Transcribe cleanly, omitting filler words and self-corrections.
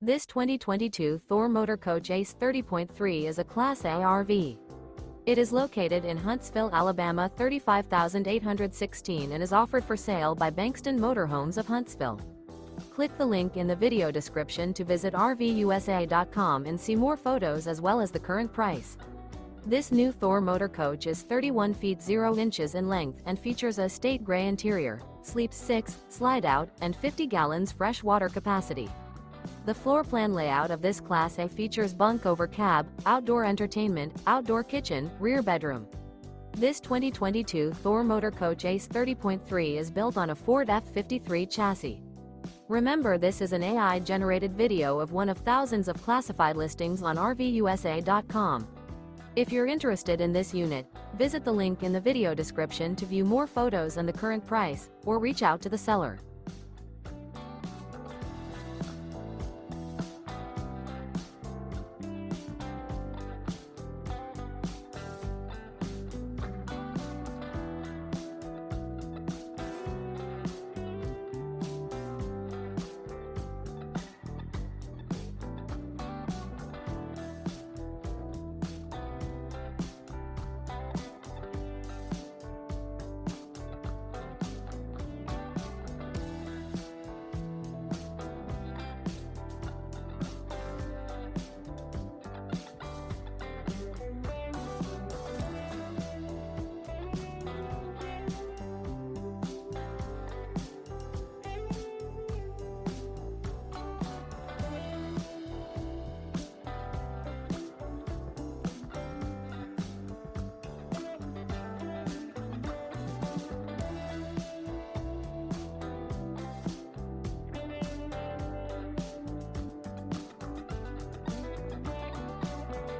This 2022 Thor Motor Coach ACE 30.3 is a Class A RV. It is located in Huntsville, Alabama 35816 and is offered for sale by Bankston Motorhomes of Huntsville. Click the link in the video description to visit RVUSA.com and see more photos as well as the current price. This new Thor Motor Coach is 31 feet 0 inches in length and features a estate gray interior, sleeps 6, slide-out, and 50 gallons fresh water capacity. The floor plan layout of this Class A features bunk over cab, outdoor entertainment, outdoor kitchen, rear bedroom. This 2022 Thor Motor Coach ACE 30.3 is built on a Ford F53 chassis. Remember, this is an AI-generated video of one of thousands of classified listings on RVUSA.com. If you're interested in this unit, visit the link in the video description to view more photos and the current price, or reach out to the seller.